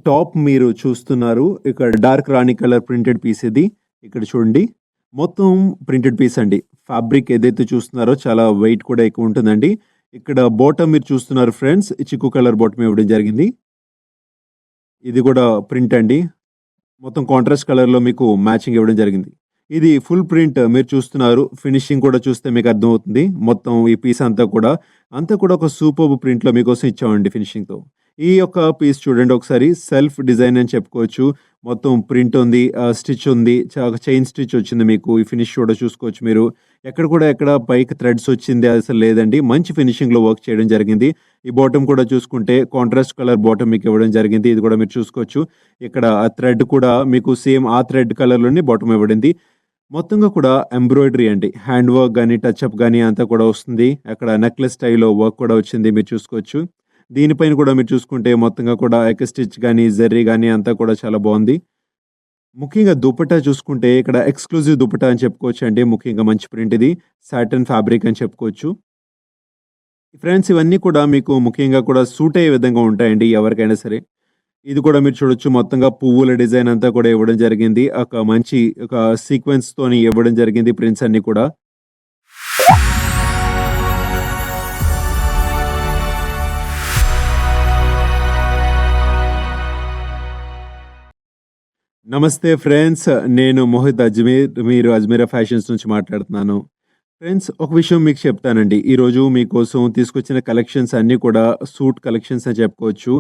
Top మీరు చూస్తున్నారు. ఇక్కడ డార్క్ రాణి కలర్ ప్రింటెడ్ పీస్ ఇది. ఇక్కడ చూడండి. మొత్తం ప్రింటెడ్ పీస్ అండి. ఫ్యాబ్రిక్ ఏదైతే చూస్తున్నారో చాలా వెయిట్ కూడా ఎక్కువ ఉంటుందండి. ఇక్కడ బాటమ్ మీరు చూస్తున్నారు ఫ్రెండ్స్. చిక్కు కలర్ బాటమ్ ఇవ్వడం జరిగింది. ఇది కూడా ప్రింట్ అండి. మొత్తం కాంట్రాస్ట్ కలర్‌లో మీకు మ్యాచింగ్ ఇవ్వడం జరిగింది. ఇది ఫుల్ ప్రింట్ మీరు చూస్తున్నారు. ఫినిషింగ్ కూడా చూస్తే మీకు అర్థమవుతుంది. మొత్తం ఈ పీస్ అంతా కూడా ఒక సూపర్బ్ ప్రింట్‌లో మీకోసం ఇచ్చామండి ఫినిషింగ్‌తో. ఈ యొక్క పీస్ చూడండి ఒకసారి సెల్ఫ్ డిజైన్ అని చెప్పుకోవచ్చు. మొత్తం ప్రింట్ ఉంది. స్టిచ్ ఉంది. చైన్ స్టిచ్ వచ్చింది మీకు. ఈ ఫినిష్ కూడా చూసుకోవచ్చు మీరు. ఎక్కడ పైకి థ్రెడ్స్ వచ్చింది అసలు లేదండి. మంచి ఫినిషింగ్‌లో వర్క్ చేయడం జరిగింది. ఈ బాటమ్ కూడా చూసుకుంటే కాంట్రాస్ట్ కలర్ బాటమ్ మీకు ఇవ్వడం జరిగింది. ఇది కూడా మీరు చూసుకోవచ్చు. ఇక్కడ ఆ థ్రెడ్ కూడా మీకు సేమ్ ఆ థ్రెడ్ కలర్‌లోనే బాటమ్ ఇవ్వబడింది. మొత్తంగా కూడా ఎంబ్రాయిడరీ అండి. హ్యాండ్ వర్క్ గాని, టచ్ అప్ గాని అంతా కూడా వస్తుంది. అక్కడ నెక్లెస్ స్టైల్‌లో వర్క్ కూడా వచ్చింది మీరు చూసుకోవచ్చు. దీనిపైన కూడా మీరు చూసుకుంటే మొత్తంగా కూడా ఎక స్టిచ్ గాని, జెర్రీ గాని అంతా కూడా చాలా బావుంది. ముఖ్యంగా దుపట్టా చూసుకుంటే ఇక్కడ ఎక్స్‌క్లూజివ్ దుపట్టా అని చెప్పుకోవచ్చండి. ముఖ్యంగా మంచి ప్రింట్ ఇది. సాటిన్ ఫ్యాబ్రిక్ అని చెప్పుకోవచ్చు. ఫ్రెండ్స్ ఇవన్నీ కూడా మీకు ముఖ్యంగా కూడా సూట్ అయ్యే విధంగా ఉంటాయండి ఎవరికైనా సరే. ఇది కూడా మీరు చూడొచ్చు మొత్తంగా పువ్వుల డిజైన్ అంతా కూడా ఇవ్వడం జరిగింది. ఒక మంచి ఒక సీక్వెన్స్‌తోని ఇవ్వడం జరిగింది ప్రింట్స్ అన్నీ కూడా. నమస్తే ఫ్రెండ్స్. నేను మోహిత్ అజ్మీర్. మీరు అజ్మీరా ఫ్యాషన్స్ నుంచి మాట్లాడుతున్నాను. ఫ్రెండ్స్ ఒక విషయం మీకు చెప్తానండి. ఈరోజు మీకోసం తీసుకొచ్చిన కలెక్షన్స్ అన్నీ కూడా సూట్ కలెక్షన్స్ అని చెప్పుకోవచ్చు.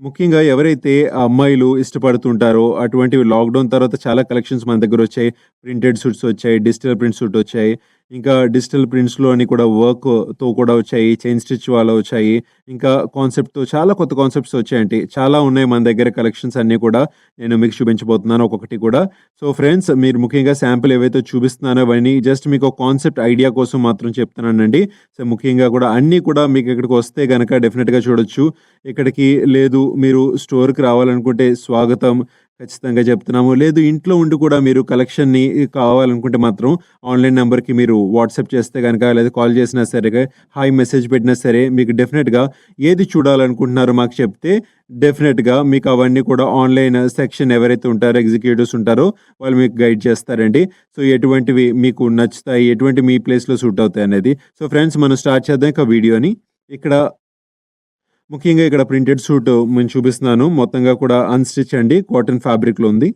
ముఖ్యంగా ఎవరైతే అమ్మాయిలు ఇష్టపడుతుంటారో అటువంటివి లాక్‌డౌన్ తర్వాత చాలా కలెక్షన్స్ మన దగ్గరొచ్చాయి. ప్రింటెడ్ సూట్స్ వచ్చాయి. డిజిటల్ ప్రింట్ సూట్ వచ్చాయి. ఇంకా డిజిటల్ ప్రింట్స్‌లోని కూడా వర్క్‌తో కూడా వచ్చాయి. చైన్ స్టిచ్ వాళ్ళవి వచ్చాయి. ఇంకా కాన్సెప్ట్‌తో చాలా కొత్త కాన్సెప్ట్స్ వచ్చాయండి. చాలా ఉన్నాయి మన దగ్గర కలెక్షన్స్ అన్నీ కూడా. నేను మీకు చూపించబోతున్నాను ఒక్కొక్కటి కూడా. సో ఫ్రెండ్స్ మీరు ముఖ్యంగా శాంపిల్ ఏవైతే చూపిస్తున్నానో అవన్నీ జస్ట్ మీకు ఒక కాన్సెప్ట్ ఐడియా కోసం మాత్రం చెప్తున్నానండి. సో ముఖ్యంగా కూడా అన్నీ కూడా మీకు ఇక్కడికి వస్తే గనక డెఫినిట్‌గా చూడొచ్చు. ఇక్కడికి లేదు మీరు స్టోర్‌కి రావాలనుకుంటే స్వాగతం. ఖచ్చితంగా చెప్తున్నాము. లేదు ఇంట్లో ఉండి కూడా మీరు కలెక్షన్‌ని కావాలనుకుంటే మాత్రం ఆన్‌లైన్ నంబర్‌కి మీరు వాట్సాప్ చేస్తే గనక లేదా కాల్ చేసినా సరే, హాయ్ మెసేజ్ పెట్టినా సరే మీకు డెఫినిట్‌గా ఏది చూడాలనుకుంటున్నారో మాకు చెప్తే డెఫినిట్‌గా మీకు అవన్నీ కూడా ఆన్‌లైన్ సెక్షన్ ఎవరైతే ఉంటారో ఎగ్జిక్యూటివ్స్ ఉంటారో వాళ్ళు మీకు గైడ్ చేస్తారండి. సో ఎటువంటివి మీకు నచ్చుతాయి, ఎటువంటి మీ ప్లేస్‌లో సూట్ అవుతాయనేది. సో ఫ్రెండ్స్ మనం స్టార్ట్ చేద్దాం ఇక వీడియోని. ఇక్కడ ముఖ్యంగా ఇక్కడ ప్రింటెడ్ సూట్ నేను చూపిస్తున్నాను. మొత్తంగా కూడా అన్‌స్టిచ్ అండి. కాటన్ ఫ్యాబ్రిక్‌లో ఉంది.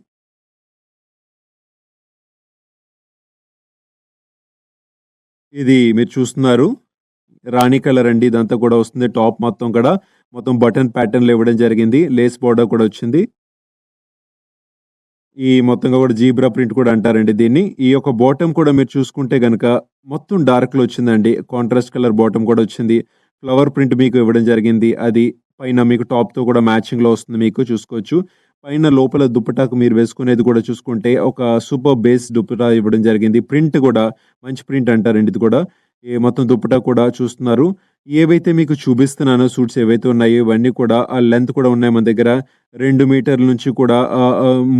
ఇది మీరు చూస్తున్నారు. రాణి కలర్ అండి. ఇదంతా కూడా వస్తుంది. టాప్ మొత్తం కూడా మొత్తం బటన్ ప్యాటర్న్‌లో ఇవ్వడం జరిగింది. లేస్ బోర్డర్ కూడా వచ్చింది. ఈ మొత్తంగా కూడా జీబ్రా ప్రింట్ కూడా అంటారండి దీన్ని. ఈ యొక్క బాటమ్ కూడా మీరు చూసుకుంటే గనక మొత్తం డార్క్‌లో వచ్చిందండి. కాంట్రాస్ట్ కలర్ బాటమ్ కూడా వచ్చింది. ఫ్లవర్ ప్రింట్ మీకు ఇవ్వడం జరిగింది. అది పైన మీకు టాప్‌తో కూడా మ్యాచింగ్‌లో వస్తుంది మీకు చూసుకోవచ్చు. పైన లోపల దుపట్టాకు మీరు వేసుకునేది కూడా చూసుకుంటే ఒక సూపర్ బేస్ దుపట్టా ఇవ్వడం జరిగింది. ప్రింట్ కూడా మంచి ప్రింట్ అంటారండి ఇది కూడా. ఈ మొత్తం దుపట్టా కూడా చూస్తున్నారు. ఏవైతే మీకు చూపిస్తున్నానో సూట్స్ ఏవైతే ఉన్నాయో ఇవన్నీ కూడా ఆ లెంత్ కూడా ఉన్నాయి మన దగ్గర. 2 మీటర్ల నుంచి కూడా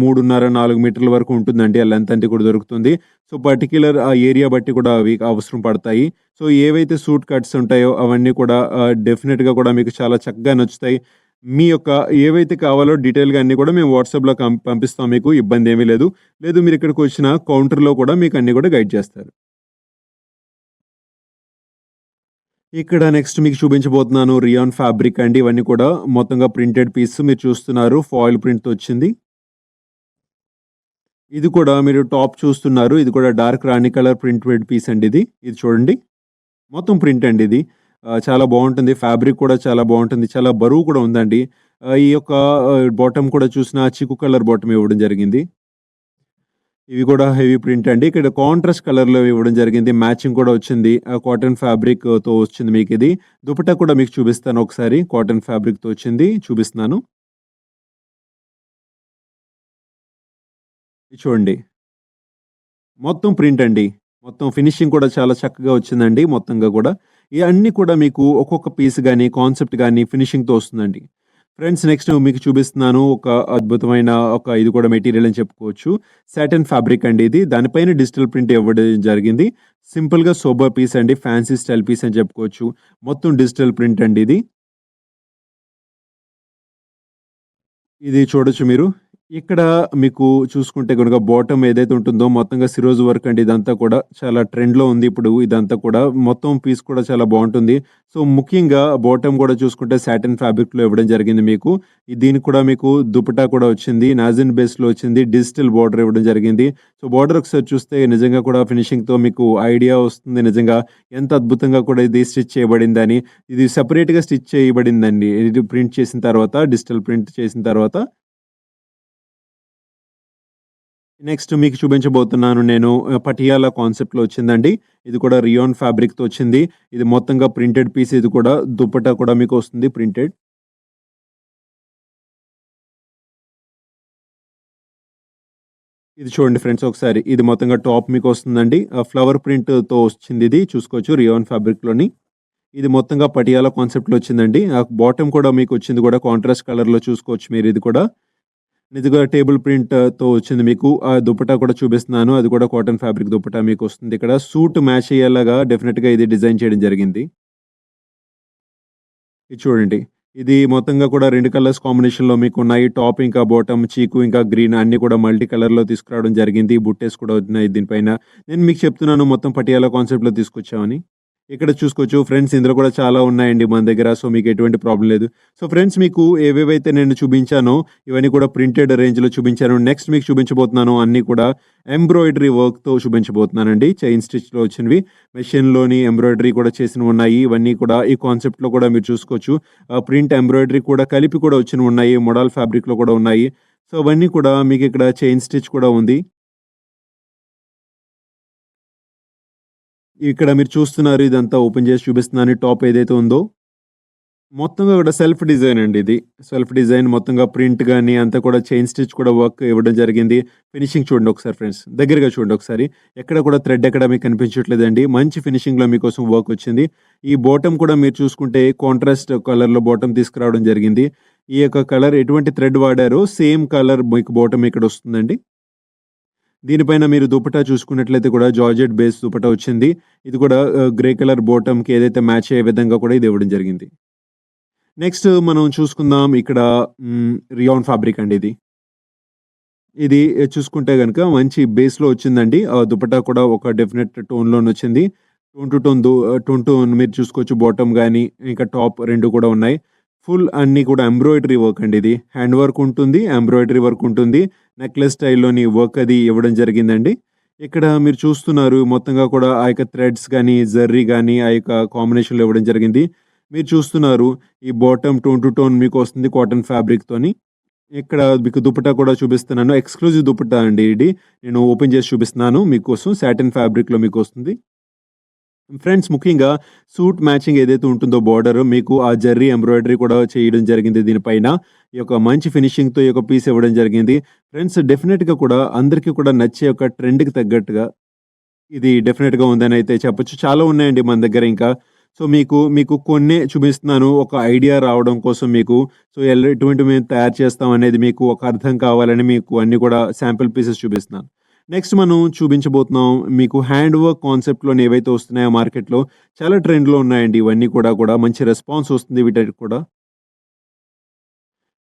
3:30, 4 మీటర్ల వరకు ఉంటుందండి. ఆ లెంత్ అంటే కూడా దొరుకుతుంది. సో, పర్టిక్యులర్ ఆ ఏరియా బట్టి కూడా అవి అవసరం పడతాయి. సో, ఏవైతే సూట్ కట్స్ ఉంటాయో అవన్నీ కూడా డెఫినిట్‌గా కూడా మీకు చాలా చక్కగా నచ్చుతాయి. మీ యొక్క ఏవైతే కావాలో డీటెయిల్‌గా అన్నీ కూడా మేము వాట్సాప్‌లో పంపిస్తాం మీకు. ఇబ్బందేమీ లేదు. లేదు మీరు ఇక్కడికొచ్చిన కౌంటర్‌లో కూడా మీకు అన్నీ కూడా గైడ్ చేస్తారు. ఇక్కడ నెక్స్ట్ మీకు చూపించబోతున్నాను రియాన్ ఫ్యాబ్రిక్ అండి. ఇవన్నీ కూడా మొత్తంగా ప్రింటెడ్ పీస్ మీరు చూస్తున్నారు. ఫాయిల్ ప్రింట్‌తో వచ్చింది. ఇది కూడా మీరు టాప్ చూస్తున్నారు. ఇది కూడా డార్క్ రాణి కలర్ ప్రింటెడ్ పీస్ అండి ఇది. ఇది చూడండి. మొత్తం ప్రింట్ అండి ఇది. చాలా బావుంటుంది. ఫ్యాబ్రిక్ కూడా చాలా బావుంటుంది. చాలా బరువు కూడా ఉందండి. ఈ యొక్క బాటమ్ కూడా చూసినా చిక్కు కలర్ బాటమ్ ఇవ్వడం జరిగింది. ఇవి కూడా హెవీ ప్రింట్ అండి. ఇక్కడ కాంట్రాస్ట్ కలర్‌లో ఇవ్వడం జరిగింది. మ్యాచింగ్ కూడా వచ్చింది. కాటన్ ఫ్యాబ్రిక్‌తో వచ్చింది మీకిది. దుపట్టా కూడా మీకు చూపిస్తాను ఒకసారి. కాటన్ ఫ్యాబ్రిక్‌తో వచ్చింది. చూపిస్తున్నాను. ఇది చూడండి. మొత్తం ప్రింట్ అండి. మొత్తం ఫినిషింగ్ కూడా చాలా చక్కగా వచ్చిందండి మొత్తంగా కూడా. ఇయన్నీ కూడా మీకు ఒక్కొక్క పీస్ గాని, కాన్సెప్ట్ గాని ఫినిషింగ్‌తో వస్తుందండి. ఫ్రెండ్స్ నెక్స్ట్ మీకు చూపిస్తున్నాను ఒక అద్భుతమైన ఇది కూడా మెటీరియల్ అని చెప్పుకోవచ్చు. సాటిన్ ఫ్యాబ్రిక్ అండి ఇది. దానిపైన డిజిటల్ ప్రింట్ ఇవ్వడం జరిగింది. సింపుల్‌గా సోబర్ పీస్ అండి. ఫ్యాన్సీ స్టైల్ పీస్ అని చెప్పుకోవచ్చు. మొత్తం డిజిటల్ ప్రింట్ అండి ఇది. ఇది చూడొచ్చు మీరు. ఇక్కడ మీకు చూసుకుంటే గనుక బాటమ్ ఏదైతే ఉంటుందో మొత్తంగా సిరోజ్ వర్క్ అండి ఇదంతా కూడా. చాలా ట్రెండ్‌లో ఉంది ఇప్పుడు ఇదంతా కూడా. మొత్తం పీస్ కూడా చాలా బావుంటుంది. సో, ముఖ్యంగా బాటమ్ గూడా చూసుకుంటే సాటిన్ ఫ్యాబ్రిక్‌లో ఇవ్వడం జరిగింది మీకు. దీనికి కూడా మీకు దుపట్టా కూడా వచ్చింది. నాజిన్ బేస్‌లో వచ్చింది. డిజిటల్ బోర్డర్ ఇవ్వడం జరిగింది. సో, బోర్డర్ ఒకసారి చూస్తే నిజంగా కూడా ఫినిషింగ్‌తో మీకు ఐడియా వస్తుంది నిజంగా ఎంత అద్భుతంగా కూడా ఇది స్టిచ్ చేయబడిందని. ఇది సెపరేట్‌గా స్టిచ్ చేయబడిందండి. ఇది ప్రింట్ చేసిన తర్వాత డిజిటల్ ప్రింట్ చేసిన తర్వాత నెక్స్ట్ మీకు చూపించబోతున్నాను నేను పటియాలా కాన్సెప్ట్‌లో వచ్చిందండి. ఇది కూడా రియాన్ ఫ్యాబ్రిక్‌తో వచ్చింది. ఇది మొత్తంగా ప్రింటెడ్ పీస్ ఇది కూడా. దుపట్టా కూడా మీకు వస్తుంది ప్రింటెడ్. ఇది చూడండి ఫ్రెండ్స్ ఒకసారి. ఇది మొత్తంగా టాప్ మీకొస్తుందండి. ఫ్లవర్ ప్రింట్‌తో వచ్చిందిది చూసుకోవచ్చు రియాన్ ఫ్యాబ్రిక్‌లోని. ఇది మొత్తంగా పటియాలా కాన్సెప్ట్‌లో వచ్చిందండి. బాటమ్ కూడా మీకొచ్చింది కూడా కాంట్రాస్ట్ కలర్‌లో చూసుకోవచ్చు మీరిది కూడా. నిజంగా టేబుల్ ప్రింట్‌తో వచ్చింది మీకు. ఆ దుపట్టా కూడా చూపిస్తున్నాను. అది కూడా కాటన్ ఫ్యాబ్రిక్ దుపట్టా మీకొస్తుంది ఇక్కడ. సూట్ మ్యాచ్ అయ్యేలాగా డెఫినిట్‌గా ఇది డిజైన్ చేయడం జరిగింది. ఇది చూడండి. ఇది మొత్తంగా కూడా 2 కలర్స్ కాంబినేషన్‌లో మీకున్నాయి. టాప్ ఇంకా బాటమ్ చీకు ఇంకా గ్రీన్ అన్నీ కూడా మల్టీ కలర్‌లో తీసుకురావడం జరిగింది. బుట్టేస్ కూడా ఉన్నాయి దీనిపైన. నేను మీకు చెప్తున్నాను మొత్తం పటియాలా కాన్సెప్ట్‌లో తీసుకొచ్చామని. ఇక్కడ చూసుకోవచ్చు ఫ్రెండ్స్ ఇందులో కూడా చాలా ఉన్నాయండి మన దగ్గర. సో, మీకు ఎటువంటి ప్రాబ్లమ్ లేదు. సో, ఫ్రెండ్స్ మీకు ఏవేవైతే నేను చూపించానో ఇవన్నీ కూడా ప్రింటెడ్ రేంజ్‌లో చూపించాను. నెక్స్ట్ మీకు చూపించబోతున్నాను అన్నీ కూడా ఎంబ్రాయిడరీ వర్క్‌తో చూపించబోతున్నానండి. చైన్ స్టిచ్‌లో వచ్చినవి. మెషిన్‌లోని ఎంబ్రాయిడరీ కూడా చేసినవి ఉన్నాయి. ఇవన్నీ కూడా ఈ కాన్సెప్ట్‌లో కూడా మీరు చూసుకోవచ్చు. ప్రింట్ ఎంబ్రాయిడరీ కూడా కలిపి కూడా వచ్చినవి ఉన్నాయి. మోడల్ ఫ్యాబ్రిక్‌లో కూడా ఉన్నాయి. సో, అవన్నీ కూడా మీకు ఇక్కడ చైన్ స్టిచ్ కూడా ఉంది. ఇక్కడ మీరు చూస్తున్నారు ఇదంతా ఓపెన్ చేసి చూపిస్తున్నాను. ఈ టాప్ ఏదైతే ఉందో మొత్తంగా కూడా సెల్ఫ్ డిజైన్ అండి ఇది. సెల్ఫ్ డిజైన్ మొత్తంగా ప్రింట్ గాని అంతా కూడా చైన్ స్టిచ్ కూడా వర్క్ ఇవ్వడం జరిగింది. ఫినిషింగ్ చూడండి ఒకసారి ఫ్రెండ్స్. దగ్గరగా చూడండి ఒకసారి. ఎక్కడ కూడా థ్రెడ్ ఎక్కడ మీకు కనిపించట్లేదండి. మంచి ఫినిషింగ్‌లో మీకోసం వర్క్ వచ్చింది. ఈ బాటమ్ కూడా మీరు చూసుకుంటే కాంట్రాస్ట్ కలర్‌లో బాటమ్ తీసుకురావడం జరిగింది. ఈ యొక్క కలర్ ఎటువంటి థ్రెడ్ వాడారో సేమ్ కలర్ మీకు బాటమ్ ఇక్కడ వస్తుందండి. దీనిపైన మీరు దుపట్టా చూసుకున్నట్లయితే కూడా జార్జెట్ బేస్ దుపట్టా వచ్చింది. ఇది కూడా గ్రే కలర్ బాటమ్‌కి ఏదైతే మ్యాచ్ అయ్యే విధంగా కూడా ఇది ఇవ్వడం జరిగింది. నెక్స్ట్ మనం చూసుకుందాం ఇక్కడ రియాన్ ఫ్యాబ్రిక్ అండి ఇది. ఇది చూసుకుంటే గనుక మంచి బేస్‌లో వచ్చిందండి. దుపట్టా కూడా ఒక డెఫినిట్ టోన్‌లోనొచ్చింది. టోన్ టు టోన్ మీరు చూసుకోవచ్చు బాటమ్ గాని, ఇంకా టాప్ 2 కూడా ఉన్నాయి. ఫుల్ అన్నీ కూడా ఎంబ్రాయిడరీ వర్క్ అండి ఇది. హ్యాండ్ వర్క్ ఉంటుంది, ఎంబ్రాయిడరీ వర్క్ ఉంటుంది. నెక్లెస్ స్టైల్‌లోని వర్క్ అది ఇవ్వడం జరిగిందండి. ఇక్కడ మీరు చూస్తున్నారు మొత్తంగా కూడా ఆ యొక్క థ్రెడ్స్ గాని, జర్రీ గాని ఆ యొక్క కాంబినేషన్‌లో ఇవ్వడం జరిగింది. మీరు చూస్తున్నారు ఈ బాటమ్ టోన్ టు టోన్ మీకొస్తుంది కాటన్ ఫ్యాబ్రిక్‌తోని. ఇక్కడ మీకు దుపట్టా కూడా చూపిస్తున్నాను. ఎక్స్‌క్లూజివ్ దుపట్టా అండి ఇది. నేను ఓపెన్ చేసి చూపిస్తున్నాను మీకోసం. సాటిన్ ఫ్యాబ్రిక్‌లో మీకొస్తుంది. ఫ్రెండ్స్ ముఖ్యంగా సూట్ మ్యాచింగ్ ఏదైతే ఉంటుందో బోర్డర్ మీకు ఆ జర్రీ ఎంబ్రాయిడరీ కూడా చేయడం జరిగింది దీనిపైన. ఈ యొక్క మంచి ఫినిషింగ్‌తో ఈ యొక్క పీస్ ఇవ్వడం జరిగింది. ఫ్రెండ్స్ డెఫినిట్‌గా కూడా అందరికి కూడా నచ్చే ఒక ట్రెండ్‌కి తగ్గట్టుగా ఇది డెఫినిట్‌గా ఉందనైతే చెప్పొచ్చు. చాలా ఉన్నాయండి మన దగ్గర ఇంకా. సో, మీకు కొన్నే చూపిస్తున్నాను. ఒక ఐడియా రావడం కోసం మీకు. సో, ఎటువంటివి మేము తయారు చేస్తాం అనేది మీకు ఒక అర్థం కావాలని మీకు అన్నీ కూడా శాంపిల్ పీసెస్ చూపిస్తున్నాను. నెక్స్ట్ మనం చూపించబోతున్నాం మీకు హ్యాండ్ వర్క్ కాన్సెప్ట్‌లోని ఏవైతే వస్తున్నాయో మార్కెట్‌లో చాలా ట్రెండ్‌లో ఉన్నాయండి ఇవన్నీ కూడా మంచి రెస్పాన్స్ వస్తుంది వీటికి కూడా.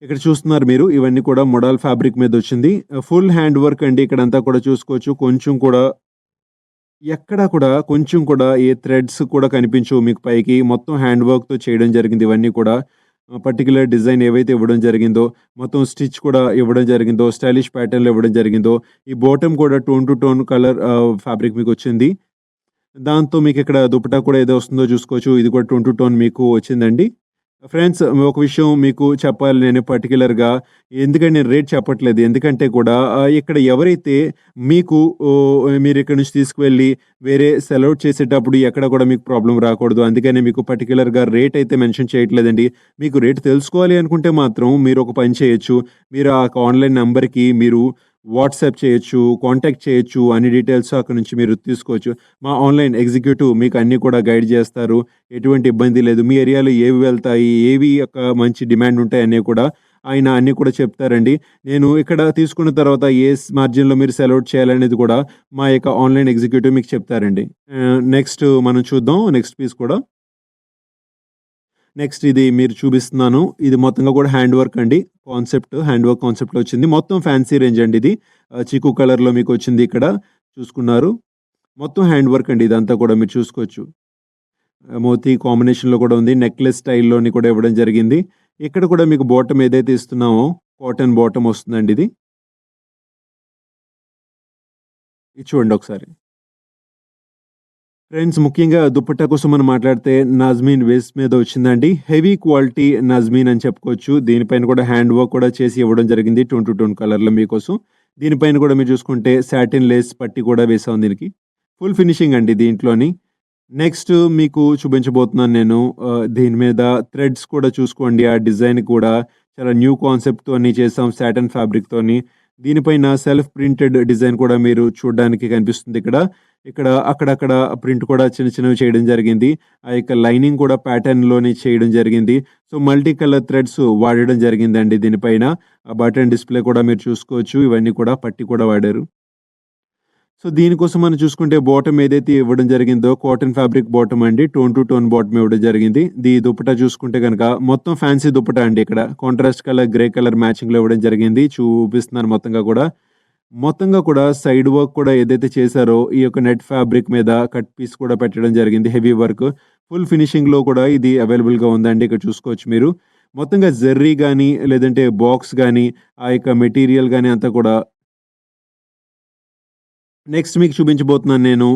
ఇక్కడ చూస్తున్నారు మీరు ఇవన్నీ కూడా మోడల్ ఫ్యాబ్రిక్ మీదొచ్చింది. ఫుల్ హ్యాండ్ వర్క్ అండి ఇక్కడంతా కూడా చూసుకోవచ్చు. కొంచెం కూడా ఎక్కడా కూడా కొంచెం కూడా ఏ థ్రెడ్స్ కూడా కనిపించవు మీకు పైకి. మొత్తం హ్యాండ్ వర్క్‌తో చేయడం జరిగింది ఇవన్నీ కూడా. పర్టిక్యులర్ డిజైన్ ఏవైతే ఇవ్వడం జరిగిందో, మొత్తం స్టిచ్ కూడా ఇవ్వడం జరిగిందో, స్టైలిష్ ప్యాటర్న్‌లో ఇవ్వడం జరిగిందో, ఈ బాటమ్ కూడా tone to tone colour fabric మీకొచ్చింది. దాంతో మీకిక్కడ దుపట్టా కూడా ఏదో వస్తుందో చూసుకోవచ్చు. ఇది కూడా టోన్ టు టోన్ మీకు వచ్చిందండి. ఫ్రెండ్స్ ఒక విషయం మీకు చెప్పాలి నేను పర్టిక్యులర్‌గా ఎందుకంటే నేను రేట్ చెప్పట్లేదు. ఎందుకంటే కూడా ఇక్కడ ఎవరైతే మీకు మీరిక్కడి నుంచి తీసుకువెళ్ళి వేరే సెల్ ఔట్ చేసేటప్పుడు ఎక్కడ కూడా మీకు ప్రాబ్లమ్ రాకూడదు. అందుకనే మీకు పర్టిక్యులర్‌గా రేట్ అయితే మెన్షన్ చేయట్లేదండి. మీకు రేట్ తెలుసుకోవాలి అనుకుంటే మాత్రం మీరు ఒక పని చేయొచ్చు. మీరు ఆ ఆన్‌లైన్ నంబర్‌కి మీరు వాట్సాప్ చేయొచ్చు, కాంటాక్ట్ చేయొచ్చు. అన్ని డీటెయిల్స్ అక్కడి నుంచి మీరు తీసుకోవచ్చు. మా ఆన్‌లైన్ ఎగ్జిక్యూటివ్ మీకు అన్నీ కూడా గైడ్ చేస్తారు. ఎటువంటి ఇబ్బంది లేదు. మీ ఏరియాలో ఏవి వెళ్తాయి, ఏవి యొక్క మంచి డిమాండ్ ఉంటాయి అన్నీ కూడా ఆయన అన్నీ కూడా చెప్తారండి. నేను ఇక్కడ తీసుకున్న తర్వాత ఏ మార్జిన్‌లో మీరు సెల్ ఔట్ చేయాలనేది కూడా మా యొక్క ఆన్‌లైన్ ఎగ్జిక్యూటివ్ మీకు చెప్తారండి. నెక్స్ట్ మనం చూద్దాం నెక్స్ట్ పీస్ కూడా. నెక్స్ట్ ఇది మీరు చూపిస్తున్నాను. ఇది మొత్తంగా కూడా హ్యాండ్ వర్క్ అండి. హ్యాండ్ వర్క్ కాన్సెప్ట్‌లో వచ్చింది. మొత్తం ఫ్యాన్సీ రేంజ్ అండి ఇది. చీకు కలర్‌లో మీకొచ్చింది ఇక్కడ చూసుకున్నారు. మొత్తం హ్యాండ్ వర్క్ అండి ఇదంతా కూడా మీరు చూసుకోవచ్చు. మోతీ కాంబినేషన్‌లో కూడా ఉంది. నెక్లెస్ స్టైల్‌లోని కూడా ఇవ్వడం జరిగింది. ఇక్కడ కూడా మీకు బాటమ్ ఏదైతే ఇస్తున్నామో కాటన్ బాటమ్ వస్తుందండి ఇది. ఇది చూడండి ఒకసారి. ఫ్రెండ్స్ ముఖ్యంగా దుపట్టా కోసం మనం మాట్లాడితే నాజ్మీన్ వేస్ట్ మీద వచ్చిందండి. హెవీ క్వాలిటీ నాజ్మీన్ అని చెప్పుకోవచ్చు. దీనిపైన కూడా హ్యాండ్ వర్క్ కూడా చేసి ఇవ్వడం జరిగింది. టోన్ టు టోన్ కలర్‌లో మీకోసం. దీనిపైన కూడా మీరు చూసుకుంటే సాటిన్ లేస్ పట్టీ కూడా వేసాం దీనికి. ఫుల్ ఫినిషింగ్ అండి దీంట్లోని. నెక్స్ట్ మీకు చూపించబోతున్నాను నేను. దీని మీద థ్రెడ్స్ కూడా చూసుకోండి. ఆ డిజైన్ కూడా చాలా న్యూ కాన్సెప్ట్‌తోని చేసాం సాటిన్ ఫ్యాబ్రిక్‌తోని. దీనిపైన సెల్ఫ్ ప్రింటెడ్ డిజైన్ కూడా మీరు చూడడానికి కనిపిస్తుంది ఇక్కడ. ఇక్కడ అక్కడక్కడ ప్రింట్ కూడా చిన్న చిన్నవి చేయడం జరిగింది. ఆ యొక్క లైనింగ్ కూడా ప్యాటర్న్‌లోని చేయడం జరిగింది. సో, మల్టీ కలర్ థ్రెడ్స్ వాడడం జరిగిందండి దీనిపైన. ఆ బటన్ డిస్‌ప్లే కూడా మీరు చూసుకోవచ్చు. ఇవన్నీ కూడా పట్టీ కూడా వాడారు. సో, దీనికోసం మనం చూసుకుంటే బాటమ్ ఏదైతే ఇవ్వడం జరిగిందో కాటన్ ఫ్యాబ్రిక్ బాటమ్ అండి. టోన్ టు టోన్ బాటమ్ ఇవ్వడం జరిగింది. దుపట్టా చూసుకుంటే గనక మొత్తం ఫ్యాన్సీ దుపట్టా అండి ఇక్కడ. కాంట్రాస్ట్ కలర్, గ్రే కలర్ మ్యాచింగ్‌లో ఇవ్వడం జరిగింది. చూపిస్తున్నాను మొత్తంగా కూడా. మొత్తంగా కూడా సైడ్ వర్క్ కూడా ఏదైతే చేశారో ఈ యొక్క నెట్ ఫ్యాబ్రిక్ మీద కట్ పీస్ కూడా పెట్టడం జరిగింది. Heavy work. ఫుల్ ఫినిషింగ్‌లో కూడా ఇది అవైలబుల్‌గా ఉందండి. ఇక్కడ చూసుకోవచ్చు మీరు. మొత్తంగా జెర్రీ గాని, లేదంటే బాక్స్ గాని, ఆ యొక్క మెటీరియల్ గాని అంతా కూడా నెక్స్ట్ మీకు చూపించబోతున్నాను నేను.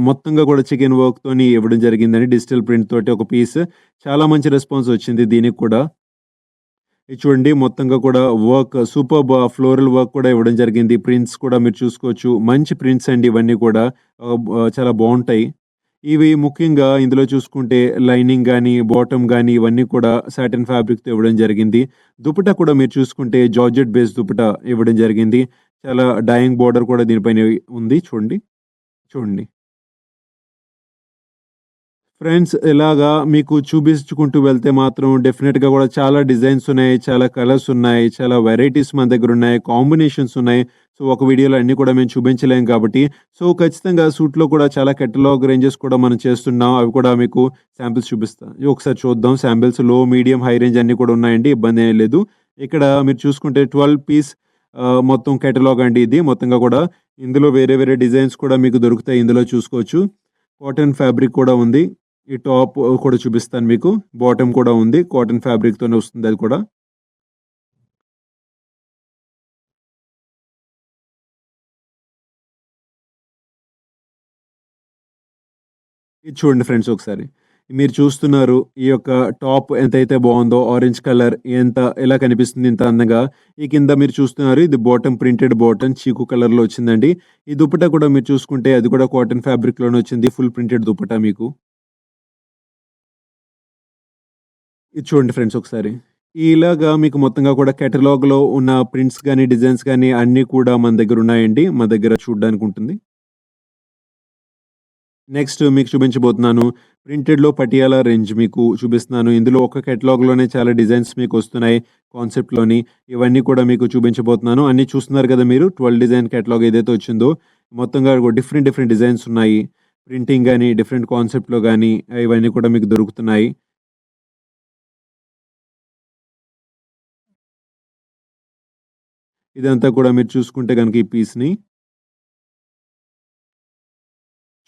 మొత్తంగా కూడా చికెన్ వర్క్‌తోని ఇవ్వడం జరిగిందండి. డిజిటల్ ప్రింట్ తోటి ఒక పీస్. చాలా మంచి రెస్పాన్స్ వచ్చింది దీనికి కూడా. ఇది చూడండి మొత్తంగా కూడా వర్క్ సూపర్బ్ ఫ్లోరల్ వర్క్ కూడా ఇవ్వడం జరిగింది. ప్రింట్స్ కూడా మీరు చూసుకోవచ్చు. మంచి ప్రింట్స్ అండి ఇవన్నీ కూడా. చాలా బావుంటాయి. ఇవి ముఖ్యంగా ఇందులో చూసుకుంటే లైనింగ్ గాని, బాటమ్ గాని ఇవన్నీ కూడా సాటిన్ ఫ్యాబ్రిక్‌తో ఇవ్వడం జరిగింది. దుపట్టా కూడా మీరు చూసుకుంటే జార్జెట్ బేస్ దుపట్టా ఇవ్వడం జరిగింది. చాలా డయింగ్ బోర్డర్ కూడా దీనిపైన ఉంది చూడండి. చూడండి. ఫ్రెండ్స్ ఇలాగా మీకు చూపించుకుంటూ వెళ్తే మాత్రం డెఫినిట్‌గా కూడా చాలా డిజైన్స్ ఉన్నాయి. చాలా కలర్స్ ఉన్నాయి. చాలా వెరైటీస్ మన దగ్గర ఉన్నాయి. కాంబినేషన్స్ ఉన్నాయి. సో, ఒక వీడియోలో అన్నీ కూడా మేము చూపించలేం కాబట్టి, సో, ఖచ్చితంగా సూట్‌లో కూడా చాలా కేటలాగ్ రేంజెస్ కూడా మనం చేస్తున్నాం. అవి కూడా మీకు శాంపిల్స్ చూపిస్తా. ఒకసారి చూద్దాం శాంపిల్స్ లో, మీడియం, హై రేంజ్ అన్నీ కూడా ఉన్నాయండి. ఇబ్బంది ఏం లేదు. ఇక్కడ మీరు చూసుకుంటే 12 పీస్ మొత్తం కేటలాగ్ అండి ఇది. మొత్తంగా కూడా ఇందులో వేరే వేరే డిజైన్స్ కూడా మీకు దొరుకుతాయి. ఇందులో చూసుకోవచ్చు. కాటన్ ఫ్యాబ్రిక్ కూడా ఉంది. ఈ టాప్ కూడా చూపిస్తాను మీకు. బాటమ్ కూడా ఉంది. కాటన్ ఫ్యాబ్రిక్‌తోనే వస్తుంది అది కూడా. ఇది చూడండి ఫ్రెండ్స్ ఒకసారి. మీరు చూస్తున్నారు ఈ యొక్క టాప్ ఎంతైతే బావుందో ఆరెంజ్ కలర్ ఎలా కనిపిస్తుంది ఇంత అందంగా. ఈ కింద మీరు చూస్తున్నారు ఇది బాటమ్ ప్రింటెడ్ బాటమ్ చీకు కలర్‌లో వచ్చిందండి. ఈ దుపట్టా కూడా మీరు చూసుకుంటే అది కూడా కాటన్ ఫ్యాబ్రిక్‌లోనే వచ్చింది. ఫుల్ ప్రింటెడ్ దుపట్టా మీకు. ఇది చూడండి ఫ్రెండ్స్ ఒకసారి. ఇలాగా మీకు మొత్తంగా కూడా కేటలాగ్‌లో ఉన్న ప్రింట్స్ గాని, డిజైన్స్ గాని అన్నీ కూడా మన దగ్గరున్నాయండి. మా దగ్గర చూడ్డానికుంటుంది. నెక్స్ట్ మీకు చూపించబోతున్నాను. ప్రింటెడ్‌లో పటియాలా రేంజ్ మీకు చూపిస్తున్నాను. ఇందులో ఒక కేటలాగ్‌లోనే చాలా డిజైన్స్ మీకొస్తున్నాయి కాన్సెప్ట్‌లోని. ఇవన్నీ కూడా మీకు చూపించబోతున్నాను. అన్నీ చూస్తున్నారు కదా మీరు. 12 డిజైన్ కేటలాగ్ ఏదైతే వచ్చిందో మొత్తంగా డిఫరెంట్ డిఫరెంట్ డిజైన్స్ ఉన్నాయి. ప్రింటింగ్ గాని, డిఫరెంట్ కాన్సెప్ట్‌లో గాని ఇవన్నీ కూడా మీకు దొరుకుతున్నాయి. ఇదంతా కూడా మీరు చూసుకుంటే గనుక ఈ పీస్‌ని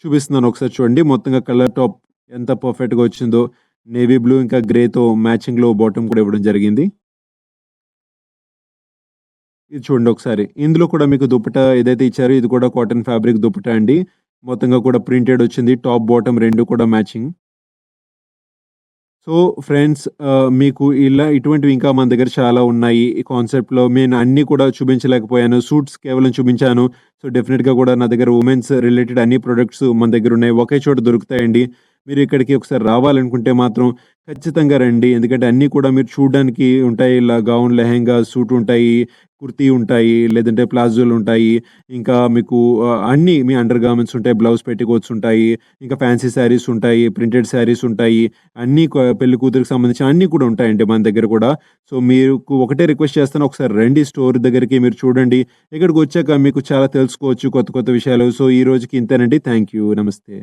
చూపిస్తున్నాను ఒకసారి చూడండి. మొత్తంగా కలర్ టాప్ ఎంత పర్ఫెక్ట్‌గా వచ్చిందో. నేవీ బ్లూ ఇంకా గ్రేతో మ్యాచింగ్‌లో బాటమ్ కూడా ఇవ్వడం జరిగింది. ఇది చూడండి ఒకసారి. ఇందులో కూడా మీకు దుపట్టా ఏదైతే ఇచ్చారో ఇది కూడా కాటన్ ఫ్యాబ్రిక్ దుపట్టా అండి. మొత్తంగా కూడా ప్రింటెడ్ వచ్చింది. టాప్, బాటమ్ 2 కూడా మ్యాచింగ్. సో, ఫ్రెండ్స్ మీకు ఇటువంటివి ఇంకా మన దగ్గర చాలా ఉన్నాయి. ఈ కాన్సెప్ట్‌లో నేను అన్నీ కూడా చూపించలేకపోయాను. సూట్స్ కేవలం చూపించాను. సో, డెఫినిట్‌గా కూడా నా దగ్గర వుమెన్స్ రిలేటెడ్ అన్ని ప్రొడక్ట్స్ మన దగ్గరున్నాయి. ఒకే చోట దొరుకుతాయండి. మీరు ఇక్కడికి ఒకసారి రావాలనుకుంటే మాత్రం ఖచ్చితంగా రండి. ఎందుకంటే అన్నీ కూడా మీరు చూడడానికి ఉంటాయి. ఇలా గౌన్, లెహెంగా, సూట్ ఉంటాయి. కుర్తీ ఉంటాయి. లేదంటే ప్లాజోలుంటాయి. ఇంకా మీకు అన్నీ మీ అండర్ గార్మెంట్స్ ఉంటాయి. బ్లౌజ్ పెట్టికోట్స్ ఉంటాయి. ఇంకా ఫ్యాన్సీ శారీస్ ఉంటాయి. ప్రింటెడ్ శారీస్ ఉంటాయి. అన్నీ పెళ్లి కూతురికి సంబంధించిన అన్నీ కూడా ఉంటాయండి మన దగ్గర కూడా. సో, మీకు ఒకటే రిక్వెస్ట్ చేస్తాను. ఒకసారి రండి స్టోర్ దగ్గరికి మీరు చూడండి. ఇక్కడికొచ్చాక మీకు చాలా తెలుసుకోవచ్చు కొత్త కొత్త విషయాలు. సో, ఈ రోజుకి ఇంతేనండి. Thank you. నమస్తే.